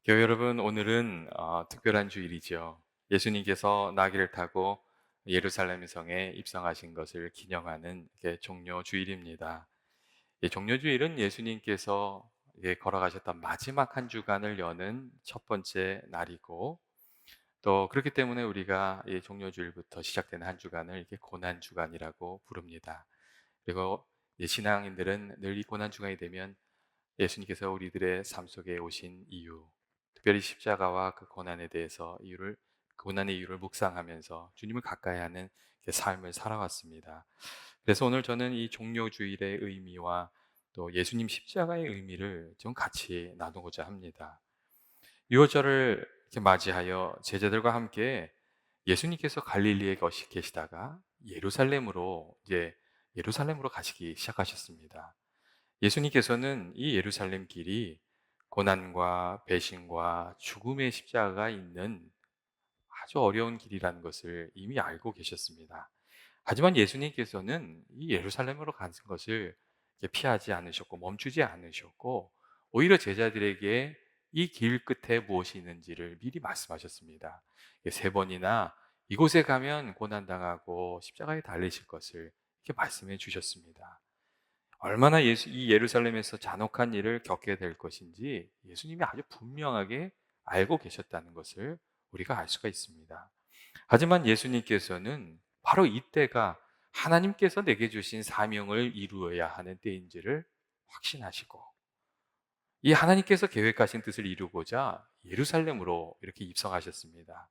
교회 여러분, 오늘은 특별한 주일이죠. 예수님께서 나귀를 타고 예루살렘 성에 입성하신 것을 기념하는 종려 주일입니다. 이 종려 주일은 예수님께서 걸어가셨던 마지막 한 주간을 여는 첫 번째 날이고, 또 그렇기 때문에 우리가 이 종려 주일부터 시작되는 한 주간을 이렇게 고난 주간이라고 부릅니다. 그리고 신앙인들은 늘 이 고난 주간이 되면 예수님께서 우리들의 삶 속에 오신 이유, 특별히 십자가와 그 고난에 대해서 고난의 이유를 묵상하면서 주님을 가까이 하는 삶을 살아왔습니다. 그래서 오늘 저는 이 종료주일의 의미와 또 예수님 십자가의 의미를 좀 같이 나누고자 합니다. 유월절을 이렇게 맞이하여 제자들과 함께 예수님께서 갈릴리에 계시다가 예루살렘으로 가시기 시작하셨습니다. 예수님께서는 이 예루살렘 길이 고난과 배신과 죽음의 십자가가 있는 아주 어려운 길이라는 것을 이미 알고 계셨습니다. 하지만 예수님께서는 이 예루살렘으로 가는 것을 피하지 않으셨고 멈추지 않으셨고, 오히려 제자들에게 이 길 끝에 무엇이 있는지를 미리 말씀하셨습니다. 세 번이나 이곳에 가면 고난당하고 십자가에 달리실 것을 이렇게 말씀해 주셨습니다. 얼마나 이 예루살렘에서 잔혹한 일을 겪게 될 것인지 예수님이 아주 분명하게 알고 계셨다는 것을 우리가 알 수가 있습니다. 하지만 예수님께서는 바로 이때가 하나님께서 내게 주신 사명을 이루어야 하는 때인지를 확신하시고, 이 하나님께서 계획하신 뜻을 이루고자 예루살렘으로 이렇게 입성하셨습니다.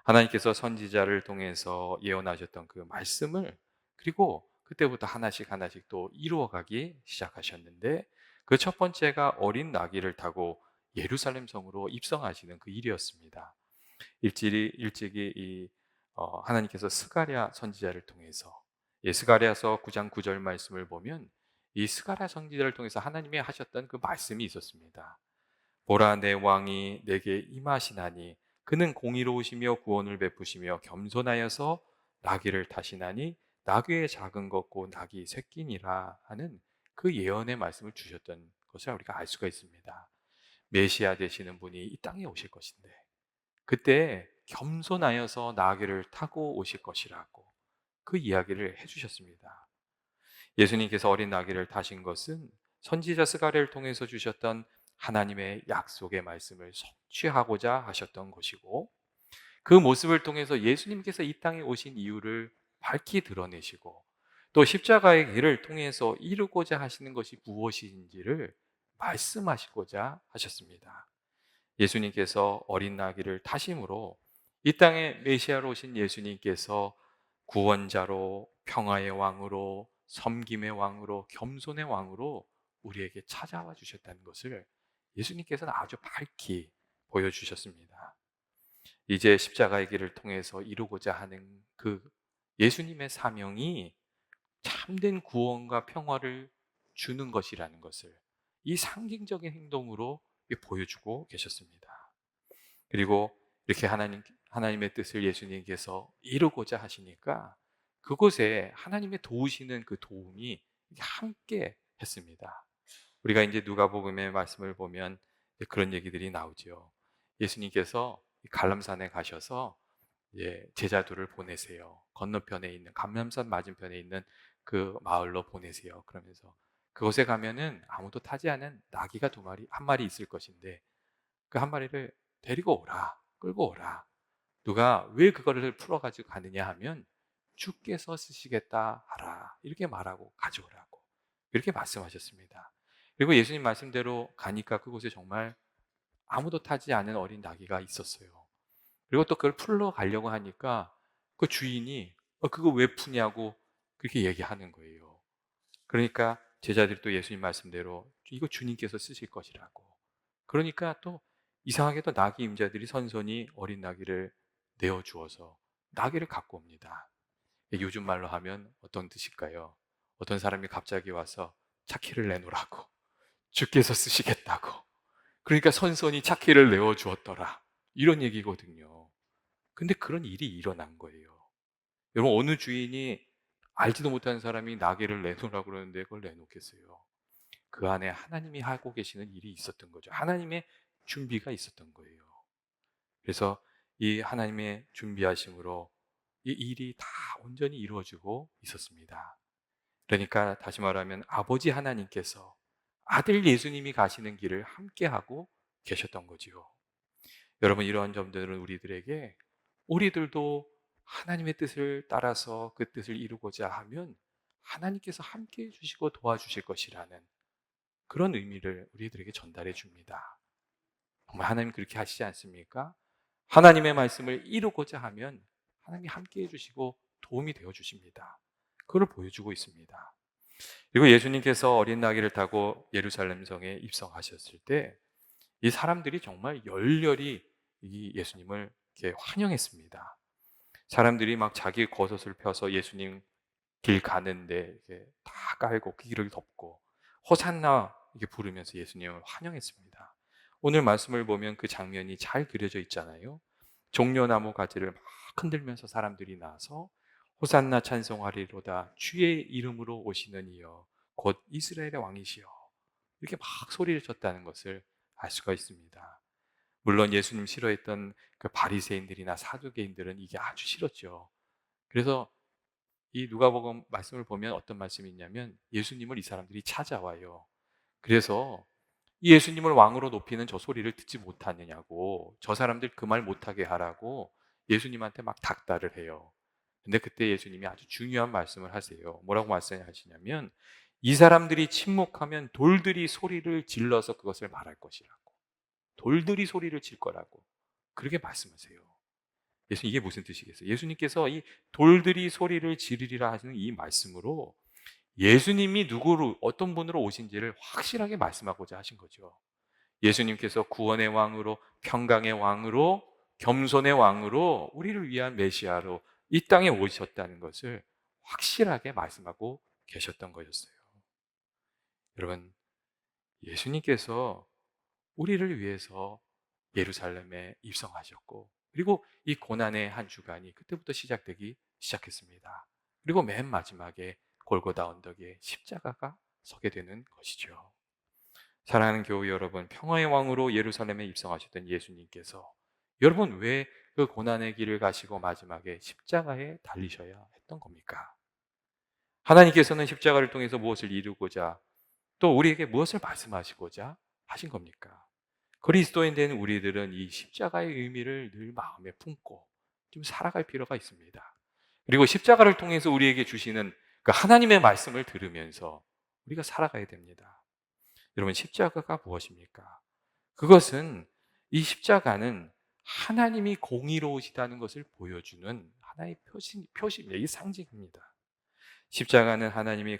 하나님께서 선지자를 통해서 예언하셨던 그 말씀을, 그리고 그때부터 하나씩 하나씩 또 이루어가기 시작하셨는데, 그 첫 번째가 어린 나귀를 타고 예루살렘 성으로 입성하시는 그 일이었습니다. 일찍이 하나님께서 스가랴 선지자를 통해서, 스가랴서 9장 9절 말씀을 보면 이 스가랴 선지자를 통해서 하나님이 하셨던 그 말씀이 있었습니다. 보라, 내 왕이 내게 임하시나니 그는 공의로우시며 구원을 베푸시며 겸손하여서 나귀를 타시나니 나귀의 작은 것고 나귀 새끼니라 하는 그 예언의 말씀을 주셨던 것을 우리가 알 수가 있습니다. 메시아 되시는 분이 이 땅에 오실 것인데, 그때 겸손하여서 나귀를 타고 오실 것이라고 그 이야기를 해주셨습니다. 예수님께서 어린 나귀를 타신 것은 선지자 스가랴를 통해서 주셨던 하나님의 약속의 말씀을 성취하고자 하셨던 것이고, 그 모습을 통해서 예수님께서 이 땅에 오신 이유를 밝히 드러내시고, 또 십자가의 길을 통해서 이루고자 하시는 것이 무엇인지를 말씀하시고자 하셨습니다. 예수님께서 어린 나귀를 타심으로 이 땅에 메시아로 오신 예수님께서 구원자로, 평화의 왕으로, 섬김의 왕으로, 겸손의 왕으로 우리에게 찾아와 주셨다는 것을 예수님께서는 아주 밝히 보여주셨습니다. 이제 십자가의 길을 통해서 이루고자 하는 그 예수님의 사명이 참된 구원과 평화를 주는 것이라는 것을 이 상징적인 행동으로 보여주고 계셨습니다. 그리고 이렇게 하나님의 뜻을 예수님께서 이루고자 하시니까 그곳에 하나님의 도우시는 그 도움이 함께 했습니다. 우리가 이제 누가복음의 말씀을 보면 그런 얘기들이 나오죠. 예수님께서 갈람산에 가셔서 제자들을 보내세요. 건너편에 있는 감람산 맞은편에 있는 그 마을로 보내세요. 그러면서 그곳에 가면은 아무도 타지 않은 나귀가 한 마리 있을 것인데 그 한 마리를 데리고 오라, 끌고 오라. 누가 왜 그거를 풀어가지고 가느냐 하면 주께서 쓰시겠다 하라. 이렇게 말하고 가져오라고. 이렇게 말씀하셨습니다. 그리고 예수님 말씀대로 가니까 그곳에 정말 아무도 타지 않은 어린 나귀가 있었어요. 그리고 또 그걸 풀러 가려고 하니까 그 주인이 그거 왜 푸냐고 그렇게 얘기하는 거예요. 그러니까 제자들이 또 예수님 말씀대로 이거 주님께서 쓰실 것이라고. 그러니까 또 이상하게도 나귀 임자들이 선선히 어린 나귀를 내어 주어서 나귀를 갖고 옵니다. 요즘 말로 하면 어떤 뜻일까요? 어떤 사람이 갑자기 와서 차키를 내놓으라고, 주께서 쓰시겠다고. 그러니까 선선히 차키를 내어 주었더라. 이런 얘기거든요. 근데 그런 일이 일어난 거예요. 여러분, 어느 주인이 알지도 못하는 사람이 나귀를 내놓으라고 그러는데 그걸 내놓겠어요? 그 안에 하나님이 하고 계시는 일이 있었던 거죠. 하나님의 준비가 있었던 거예요. 그래서 이 하나님의 준비하심으로 이 일이 다 온전히 이루어지고 있었습니다. 그러니까 다시 말하면 아버지 하나님께서 아들 예수님이 가시는 길을 함께하고 계셨던 거지요. 여러분, 이러한 점들은 우리들도 하나님의 뜻을 따라서 그 뜻을 이루고자 하면 하나님께서 함께해 주시고 도와주실 것이라는 그런 의미를 우리들에게 전달해 줍니다. 정말 하나님 그렇게 하시지 않습니까? 하나님의 말씀을 이루고자 하면 하나님이 함께해 주시고 도움이 되어 주십니다. 그걸 보여주고 있습니다. 그리고 예수님께서 어린 나귀를 타고 예루살렘 성에 입성하셨을 때 이 사람들이 정말 열렬히 이 예수님을 이렇게 환영했습니다. 사람들이 막 자기 겉옷을 펴서 예수님 길 가는데 이렇게 다 깔고 그 길을 덮고 호산나 이렇게 부르면서 예수님을 환영했습니다. 오늘 말씀을 보면 그 장면이 잘 그려져 있잖아요. 종려나무 가지를 막 흔들면서 사람들이 나서 호산나 찬송하리로다 주의 이름으로 오시는 이여 곧 이스라엘의 왕이시여 이렇게 막 소리를 쳤다는 것을 알 수가 있습니다. 물론 예수님 싫어했던 그 바리새인들이나 사두개인들은 이게 아주 싫었죠. 그래서 이 누가복음 말씀을 보면 어떤 말씀이 있냐면 예수님을 이 사람들이 찾아와요. 그래서 이 예수님을 왕으로 높이는 저 소리를 듣지 못하느냐고 저 사람들 그 말 못하게 하라고 예수님한테 막 닥달을 해요. 근데 그때 예수님이 아주 중요한 말씀을 하세요. 뭐라고 말씀하시냐면 이 사람들이 침묵하면 돌들이 소리를 질러서 그것을 말할 것이라고. 돌들이 소리를 질 거라고. 그렇게 말씀하세요. 예수 이게 무슨 뜻이겠어요? 예수님께서 이 돌들이 소리를 지르리라 하시는 이 말씀으로 예수님이 누구로 어떤 분으로 오신지를 확실하게 말씀하고자 하신 거죠. 예수님께서 구원의 왕으로 평강의 왕으로 겸손의 왕으로 우리를 위한 메시아로 이 땅에 오셨다는 것을 확실하게 말씀하고 계셨던 거였어요. 여러분, 예수님께서 우리를 위해서 예루살렘에 입성하셨고 그리고 이 고난의 한 주간이 그때부터 시작되기 시작했습니다. 그리고 맨 마지막에 골고다 언덕에 십자가가 서게 되는 것이죠. 사랑하는 교우 여러분, 평화의 왕으로 예루살렘에 입성하셨던 예수님께서 여러분 왜 그 고난의 길을 가시고 마지막에 십자가에 달리셔야 했던 겁니까? 하나님께서는 십자가를 통해서 무엇을 이루고자 또 우리에게 무엇을 말씀하시고자 하신 겁니까? 그리스도인 된 우리들은 이 십자가의 의미를 늘 마음에 품고 좀 살아갈 필요가 있습니다. 그리고 십자가를 통해서 우리에게 주시는 그 하나님의 말씀을 들으면서 우리가 살아가야 됩니다. 여러분, 십자가가 무엇입니까? 그것은 이 십자가는 하나님이 공의로우시다는 것을 보여주는 하나의 표시입니다. 이게 상징입니다. 십자가는 하나님이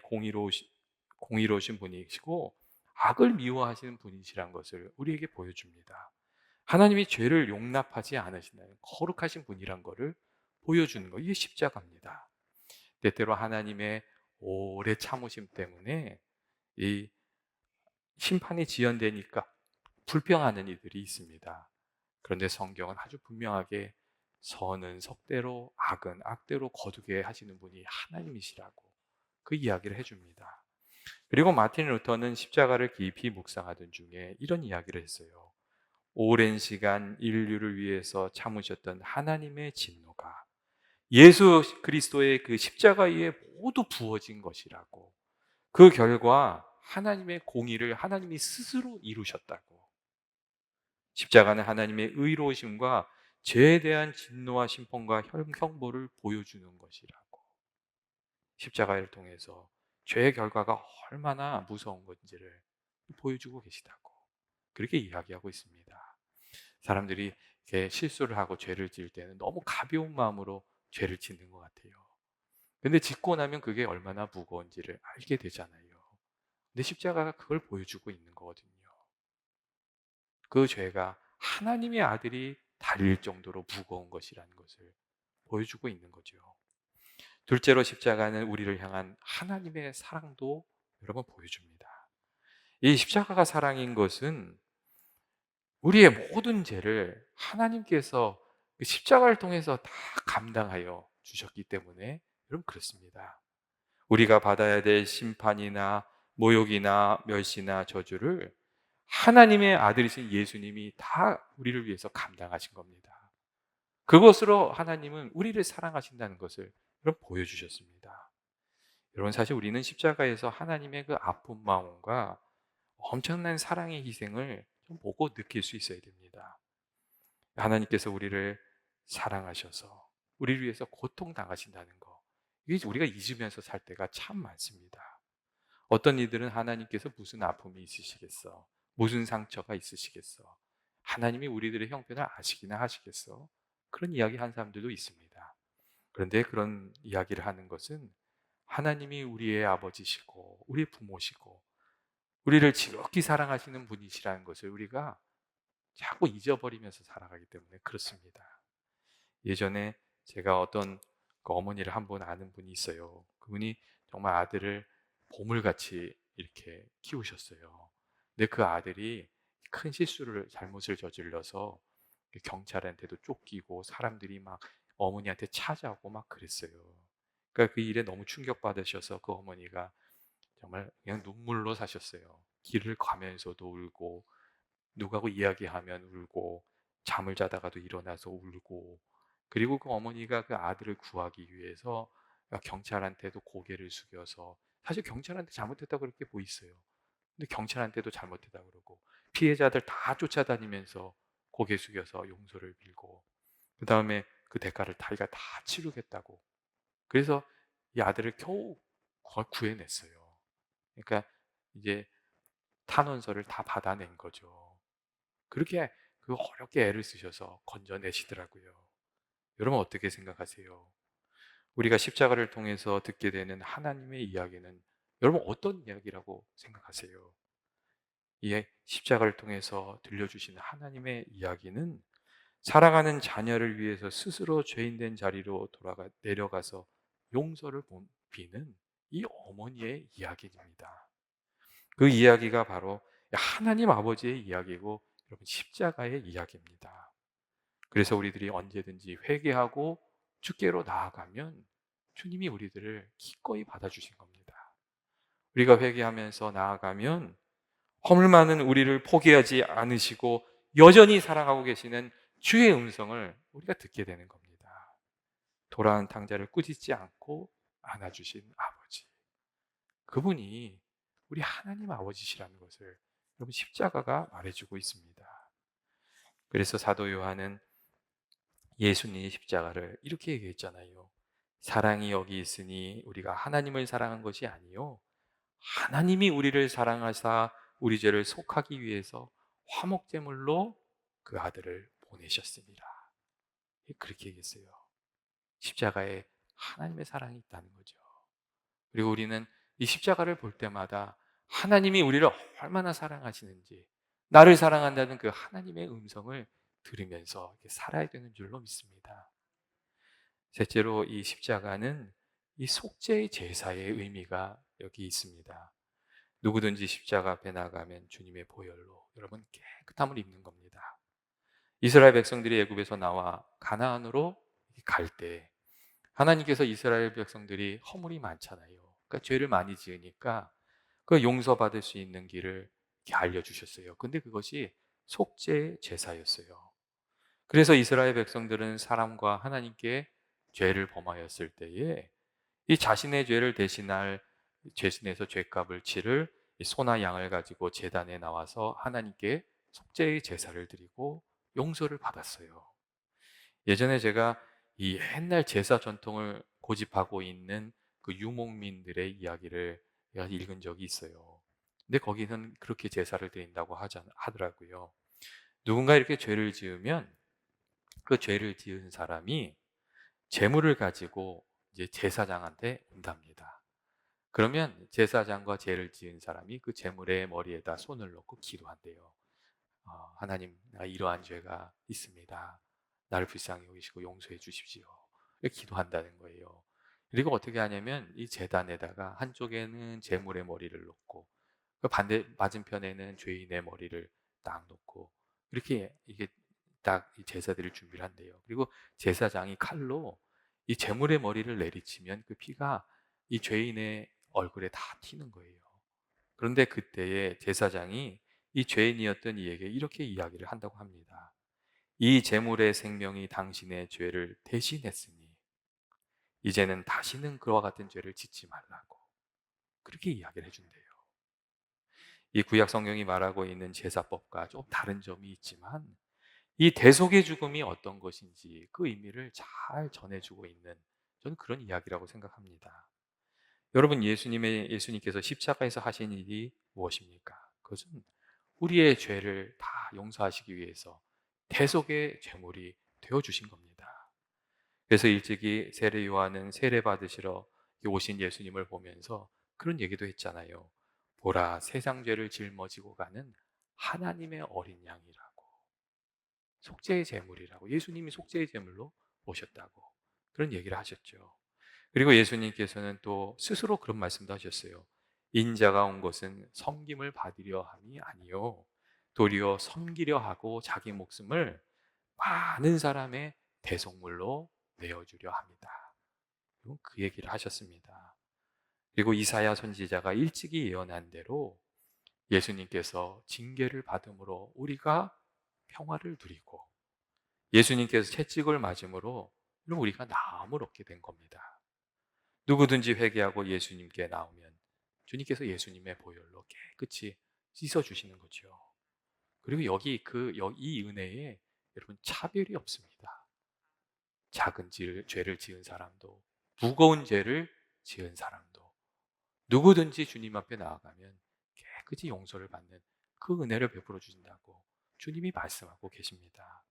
공의로우신 분이시고 악을 미워하시는 분이시란 것을 우리에게 보여줍니다. 하나님이 죄를 용납하지 않으시는 거룩하신 분이란 것을 보여주는 것, 이게 십자가입니다. 때때로 하나님의 오래 참으심 때문에 이 심판이 지연되니까 불평하는 이들이 있습니다. 그런데 성경은 아주 분명하게 선은 석대로 악은 악대로 거두게 하시는 분이 하나님이시라고 그 이야기를 해줍니다. 그리고 마틴 루터는 십자가를 깊이 묵상하던 중에 이런 이야기를 했어요. 오랜 시간 인류를 위해서 참으셨던 하나님의 진노가 예수 그리스도의 그 십자가 위에 모두 부어진 것이라고. 그 결과 하나님의 공의를 하나님이 스스로 이루셨다고. 십자가는 하나님의 의로우심과 죄에 대한 진노와 심판과 형벌을 보여주는 것이라고. 십자가를 통해서 죄의 결과가 얼마나 무서운 건지를 보여주고 계시다고. 그렇게 이야기하고 있습니다. 사람들이 이렇게 실수를 하고 죄를 지을 때는 너무 가벼운 마음으로 죄를 짓는 것 같아요. 근데 짓고 나면 그게 얼마나 무거운지를 알게 되잖아요. 근데 십자가가 그걸 보여주고 있는 거거든요. 그 죄가 하나님의 아들이 달릴 정도로 무거운 것이라는 것을 보여주고 있는 거죠. 둘째로 십자가는 우리를 향한 하나님의 사랑도 여러분 보여줍니다. 이 십자가가 사랑인 것은 우리의 모든 죄를 하나님께서 그 십자가를 통해서 다 감당하여 주셨기 때문에 여러분 그렇습니다. 우리가 받아야 될 심판이나 모욕이나 멸시나 저주를 하나님의 아들이신 예수님이 다 우리를 위해서 감당하신 겁니다. 그것으로 하나님은 우리를 사랑하신다는 것을 여러분 보여주셨습니다. 여러분, 사실 우리는 십자가에서 하나님의 그 아픈 마음과 엄청난 사랑의 희생을 좀 보고 느낄 수 있어야 됩니다. 하나님께서 우리를 사랑하셔서 우리를 위해서 고통당하신다는 거, 이게 우리가 잊으면서 살 때가 참 많습니다. 어떤 이들은 하나님께서 무슨 아픔이 있으시겠어? 무슨 상처가 있으시겠어? 하나님이 우리들의 형편을 아시기나 하시겠어? 그런 이야기 한 사람들도 있습니다. 그런데 그런 이야기를 하는 것은 하나님이 우리의 아버지시고 우리의 부모시고 우리를 지극히 사랑하시는 분이시라는 것을 우리가 자꾸 잊어버리면서 살아가기 때문에 그렇습니다. 예전에 제가 어떤 그 어머니를 한 분 아는 분이 있어요. 그분이 정말 아들을 보물같이 이렇게 키우셨어요. 근데 그 아들이 큰 실수를 잘못을 저질러서 경찰한테도 쫓기고 사람들이 막 어머니한테 찾아오고 막 그랬어요. 그러니까 그 일에 너무 충격받으셔서 그 어머니가 정말 그냥 눈물로 사셨어요. 길을 가면서도 울고 누구하고 이야기하면 울고 잠을 자다가도 일어나서 울고, 그리고 그 어머니가 그 아들을 구하기 위해서 경찰한테도 고개를 숙여서, 사실 경찰한테 잘못했다고 그렇게 보이세요. 근데 경찰한테도 잘못했다고 그러고 피해자들 다 쫓아다니면서 고개 숙여서 용서를 빌고, 그 다음에 그 대가를 자기가 다 치르겠다고, 그래서 이 아들을 겨우 구해냈어요. 그러니까 이제 탄원서를 다 받아낸 거죠. 그렇게 그 어렵게 애를 쓰셔서 건져내시더라고요. 여러분 어떻게 생각하세요? 우리가 십자가를 통해서 듣게 되는 하나님의 이야기는 여러분 어떤 이야기라고 생각하세요? 이 십자가를 통해서 들려주시는 하나님의 이야기는 사랑하는 자녀를 위해서 스스로 죄인된 자리로 내려가서 용서를 비는 이 어머니의 이야기입니다. 그 이야기가 바로 하나님 아버지의 이야기고 여러분 십자가의 이야기입니다. 그래서 우리들이 언제든지 회개하고 주께로 나아가면 주님이 우리들을 기꺼이 받아주신 겁니다. 우리가 회개하면서 나아가면 허물 많은 우리를 포기하지 않으시고 여전히 사랑하고 계시는 주의 음성을 우리가 듣게 되는 겁니다. 돌아온 탕자를 꾸짖지 않고 안아주신 아버지, 그분이 우리 하나님 아버지시라는 것을 여러분 십자가가 말해주고 있습니다. 그래서 사도 요한은 예수님의 십자가를 이렇게 얘기했잖아요. 사랑이 여기 있으니 우리가 하나님을 사랑한 것이 아니요 하나님이 우리를 사랑하사 우리 죄를 속하기 위해서 화목제물로 그 아들을 보내셨습니다. 그렇게 얘기했어요. 십자가에 하나님의 사랑이 있다는 거죠. 그리고 우리는 이 십자가를 볼 때마다 하나님이 우리를 얼마나 사랑하시는지, 나를 사랑한다는 그 하나님의 음성을 들으면서 살아야 되는 줄로 믿습니다. 셋째로 이 십자가는 이 속죄의 제사의 의미가 여기 있습니다. 누구든지 십자가 앞에 나가면 주님의 보혈로 여러분 깨끗함을 입는 겁니다. 이스라엘 백성들이 애굽에서 나와 가나안으로 갈 때 하나님께서 이스라엘 백성들이 허물이 많잖아요. 그러니까 죄를 많이 지으니까 그 용서받을 수 있는 길을 이렇게 알려주셨어요. 근데 그것이 속죄 제사였어요. 그래서 이스라엘 백성들은 사람과 하나님께 죄를 범하였을 때에 이 자신의 죄를 대신할 죄신에서 죄값을 치를 이 소나 양을 가지고 제단에 나와서 하나님께 속죄의 제사를 드리고 용서를 받았어요. 예전에 제가 이 옛날 제사 전통을 고집하고 있는 그 유목민들의 이야기를 제가 읽은 적이 있어요. 근데 거기는 그렇게 제사를 드린다고 하더라고요. 누군가 이렇게 죄를 지으면 그 죄를 지은 사람이 재물을 가지고 이제 제사장한테 온답니다. 그러면 제사장과 죄를 지은 사람이 그 재물의 머리에다 손을 놓고 기도한대요. 하나님, 나 이러한 죄가 있습니다. 나를 불쌍히 여기시고 용서해 주십시오. 이렇게 기도한다는 거예요. 그리고 어떻게 하냐면 이 제단에다가 한쪽에는 재물의 머리를 놓고 그 맞은편에는 죄인의 머리를 딱 놓고 이렇게 이게 딱 이 제사들을 준비를 한대요. 그리고 제사장이 칼로 이 재물의 머리를 내리치면 그 피가 이 죄인의 얼굴에 다 튀는 거예요. 그런데 그때에 제사장이 이 죄인이었던 이에게 이렇게 이야기를 한다고 합니다. 이 재물의 생명이 당신의 죄를 대신했으니 이제는 다시는 그와 같은 죄를 짓지 말라고 그렇게 이야기를 해준대요. 이 구약 성경이 말하고 있는 제사법과 좀 다른 점이 있지만 이 대속의 죽음이 어떤 것인지 그 의미를 잘 전해주고 있는 저는 그런 이야기라고 생각합니다. 여러분, 예수님께서 십자가에서 하신 일이 무엇입니까? 그것은 우리의 죄를 다 용서하시기 위해서 대속의 제물이 되어 주신 겁니다. 그래서 일찍이 세례 요한은 세례 받으시러 오신 예수님을 보면서 그런 얘기도 했잖아요. 보라, 세상 죄를 짊어지고 가는 하나님의 어린 양이라고. 속죄의 제물이라고. 예수님이 속죄의 제물로 오셨다고. 그런 얘기를 하셨죠. 그리고 예수님께서는 또 스스로 그런 말씀도 하셨어요. 인자가 온 것은 섬김을 받으려 함이 아니요 도리어 섬기려 하고 자기 목숨을 많은 사람의 대속물로 내어주려 합니다. 그 얘기를 하셨습니다. 그리고 이사야 선지자가 일찍이 예언한 대로 예수님께서 징계를 받음으로 우리가 평화를 누리고 예수님께서 채찍을 맞음으로 우리가 나음을 얻게 된 겁니다. 누구든지 회개하고 예수님께 나오면 주님께서 예수님의 보혈로 깨끗이 씻어주시는 거죠. 그리고 이 은혜에 여러분 차별이 없습니다. 작은 죄를 지은 사람도, 무거운 죄를 지은 사람도, 누구든지 주님 앞에 나아가면 깨끗이 용서를 받는 그 은혜를 베풀어 주신다고 주님이 말씀하고 계십니다.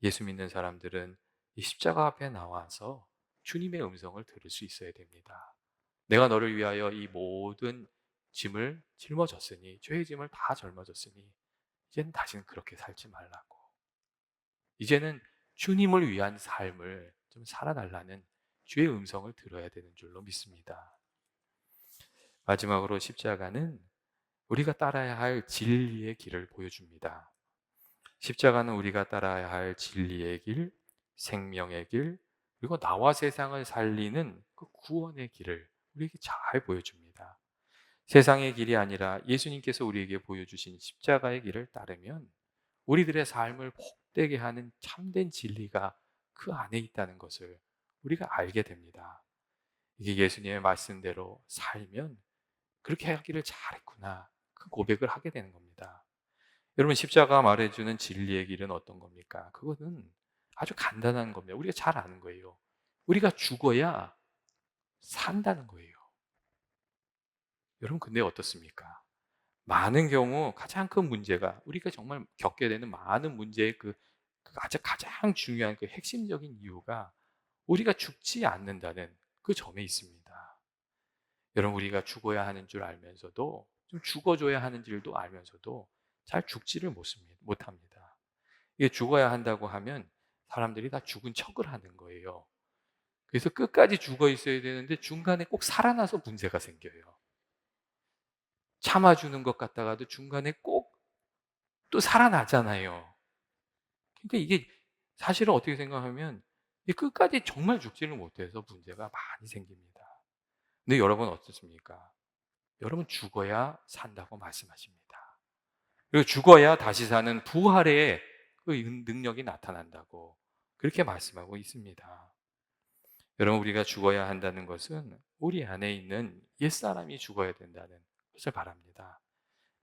예수 믿는 사람들은 이 십자가 앞에 나와서 주님의 음성을 들을 수 있어야 됩니다. 내가 너를 위하여 이 모든 짐을 짊어졌으니, 죄의 짐을 다 짊어졌으니 이제는 다시는 그렇게 살지 말라고. 이제는 주님을 위한 삶을 좀 살아달라는 주의 음성을 들어야 되는 줄로 믿습니다. 마지막으로 십자가는 우리가 따라야 할 진리의 길을 보여줍니다. 십자가는 우리가 따라야 할 진리의 길, 생명의 길, 그리고 나와 세상을 살리는 그 구원의 길을 우리에게 잘 보여줍니다. 세상의 길이 아니라 예수님께서 우리에게 보여주신 십자가의 길을 따르면 우리들의 삶을 복되게 하는 참된 진리가 그 안에 있다는 것을 우리가 알게 됩니다. 이게 예수님의 말씀대로 살면 그렇게 하기를 잘했구나. 그 고백을 하게 되는 겁니다. 여러분, 십자가가 말해주는 진리의 길은 어떤 겁니까? 그거는 아주 간단한 겁니다. 우리가 잘 아는 거예요. 우리가 죽어야 산다는 거예요. 여러분, 근데 어떻습니까? 많은 경우 가장 큰 문제가 우리가 정말 겪게 되는 많은 문제의 가장 중요한 그 핵심적인 이유가 우리가 죽지 않는다는 그 점에 있습니다. 여러분, 우리가 죽어야 하는 줄 알면서도 좀 죽어줘야 하는 줄도 알면서도 잘 죽지를 못합니다. 이게 죽어야 한다고 하면 사람들이 다 죽은 척을 하는 거예요. 그래서 끝까지 죽어 있어야 되는데 중간에 꼭 살아나서 문제가 생겨요. 참아주는 것 같다가도 중간에 꼭 또 살아나잖아요. 그러니까 이게 사실은 어떻게 생각하면 이게 끝까지 정말 죽지를 못해서 문제가 많이 생깁니다. 근데 여러분 어떻습니까? 여러분 죽어야 산다고 말씀하십니다. 그리고 죽어야 다시 사는 부활의 그 능력이 나타난다고 그렇게 말씀하고 있습니다. 여러분, 우리가 죽어야 한다는 것은 우리 안에 있는 옛사람이 죽어야 된다는 것을 바랍니다.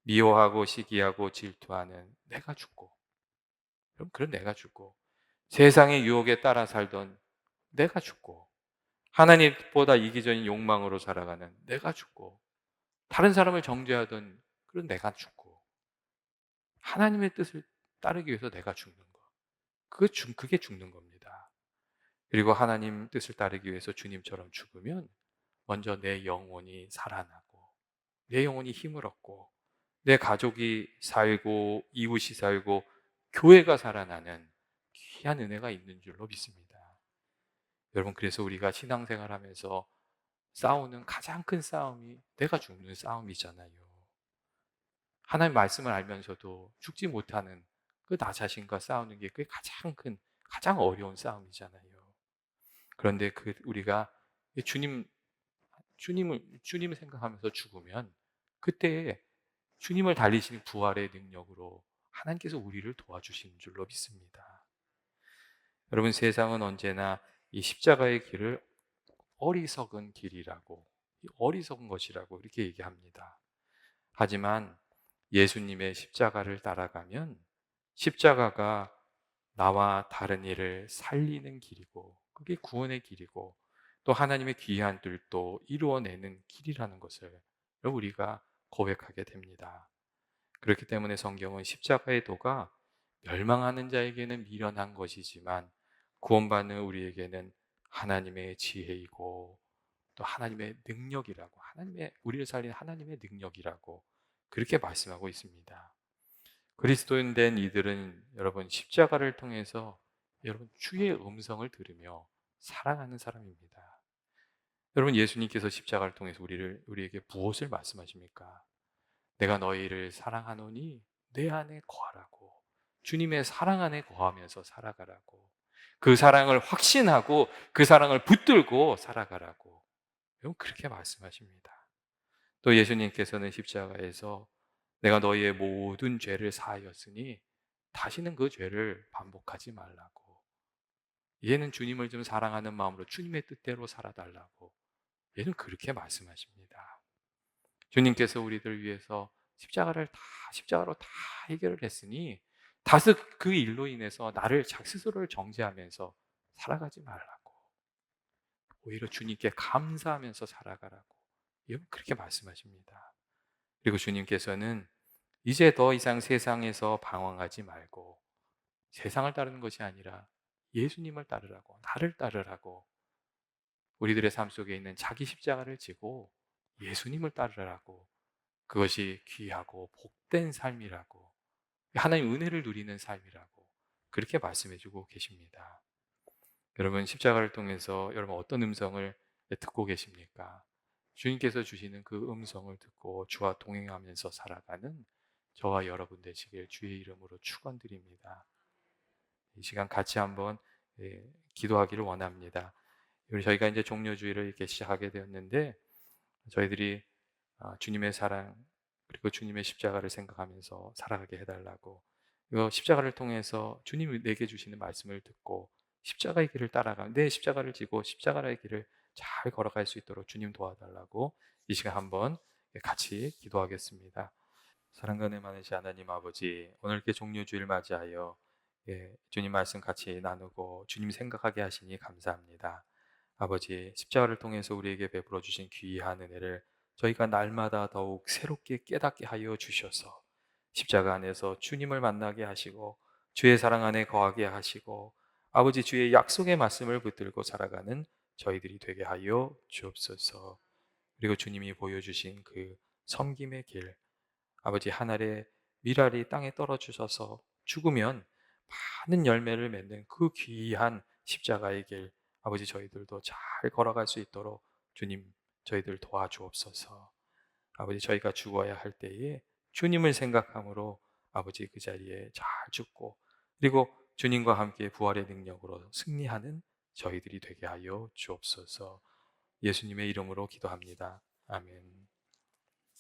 미워하고 시기하고 질투하는 내가 죽고, 그럼 그런 내가 죽고, 세상의 유혹에 따라 살던 내가 죽고, 하나님보다 이기적인 욕망으로 살아가는 내가 죽고, 다른 사람을 정죄하던 그런 내가 죽고, 하나님의 뜻을 따르기 위해서 내가 죽는 거. 그게 죽는 겁니다. 그리고 하나님 뜻을 따르기 위해서 주님처럼 죽으면 먼저 내 영혼이 살아나고, 내 영혼이 힘을 얻고, 내 가족이 살고, 이웃이 살고, 교회가 살아나는 귀한 은혜가 있는 줄로 믿습니다. 여러분, 그래서 우리가 신앙생활 하면서 싸우는 가장 큰 싸움이 내가 죽는 싸움이잖아요. 하나님 말씀을 알면서도 죽지 못하는 그 나 자신과 싸우는 게 그게 가장 어려운 싸움이잖아요. 그런데 우리가 주님을 생각하면서 죽으면 그때 주님을 달리시는 부활의 능력으로 하나님께서 우리를 도와주시는 줄로 믿습니다. 여러분, 세상은 언제나 이 십자가의 길을 어리석은 길이라고, 어리석은 것이라고 이렇게 얘기합니다. 하지만 예수님의 십자가를 따라가면 십자가가 나와 다른 이를 살리는 길이고, 그게 구원의 길이고, 또 하나님의 귀한 뜻도 이루어내는 길이라는 것을 우리가 고백하게 됩니다. 그렇기 때문에 성경은 십자가의 도가 멸망하는 자에게는 미련한 것이지만 구원받는 우리에게는 하나님의 지혜이고 또 하나님의 능력이라고, 하나님의, 우리를 살리는 하나님의 능력이라고 그렇게 말씀하고 있습니다. 그리스도인 된 이들은 여러분 십자가를 통해서 여러분 주의 음성을 들으며 살아가는 사람입니다. 여러분, 예수님께서 십자가를 통해서 우리에게 무엇을 말씀하십니까? 내가 너희를 사랑하노니 내 안에 거하라고, 주님의 사랑 안에 거하면서 살아가라고, 그 사랑을 확신하고 그 사랑을 붙들고 살아가라고 여러분 그렇게 말씀하십니다. 또 예수님께서는 십자가에서 내가 너희의 모든 죄를 사하였으니 다시는 그 죄를 반복하지 말라고, 얘는 주님을 좀 사랑하는 마음으로 주님의 뜻대로 살아달라고 얘는 그렇게 말씀하십니다. 주님께서 우리들 위해서 십자가로 다 해결을 했으니 다시 그 일로 인해서 나를 스스로를 정죄하면서 살아가지 말라고, 오히려 주님께 감사하면서 살아가라고 여러분 그렇게 말씀하십니다. 그리고 주님께서는 이제 더 이상 세상에서 방황하지 말고 세상을 따르는 것이 아니라 예수님을 따르라고, 나를 따르라고, 우리들의 삶 속에 있는 자기 십자가를 지고 예수님을 따르라고, 그것이 귀하고 복된 삶이라고, 하나님 은혜를 누리는 삶이라고 그렇게 말씀해 주고 계십니다. 여러분, 십자가를 통해서 여러분 어떤 음성을 듣고 계십니까? 주님께서 주시는 그 음성을 듣고 주와 동행하면서 살아가는 저와 여러분 되시길 주의 이름으로 축원드립니다. 이 시간 같이 한번 기도하기를 원합니다. 저희가 이제 종료주의를 이렇게 시작하게 되었는데 저희들이 주님의 사랑 그리고 주님의 십자가를 생각하면서 살아가게 해달라고, 이 십자가를 통해서 주님이 내게 주시는 말씀을 듣고 십자가의 길을 따라가 내 십자가를 지고 십자가의 길을 잘 걸어갈 수 있도록 주님 도와달라고 이 시간 한번 같이 기도하겠습니다. 사랑과 은혜 많으신 하나님 아버지, 오늘 이렇게 종료주의를 맞이하여 주님 말씀 같이 나누고 주님 생각하게 하시니 감사합니다. 아버지, 십자가를 통해서 우리에게 베풀어 주신 귀한 은혜를 저희가 날마다 더욱 새롭게 깨닫게 하여 주셔서 십자가 안에서 주님을 만나게 하시고 주의 사랑 안에 거하게 하시고 아버지 주의 약속의 말씀을 붙들고 살아가는 저희들이 되게 하여 주옵소서. 그리고 주님이 보여주신 그 섬김의 길, 아버지 하늘의 밀알이 땅에 떨어지셔서 죽으면 많은 열매를 맺는 그 귀한 십자가의 길, 아버지 저희들도 잘 걸어갈 수 있도록 주님 저희들 도와주옵소서. 아버지 저희가 죽어야 할 때에 주님을 생각함으로 아버지 그 자리에 잘 죽고 그리고 주님과 함께 부활의 능력으로 승리하는 저희들이 되게 하여 주옵소서. 예수님의 이름으로 기도합니다. 아멘.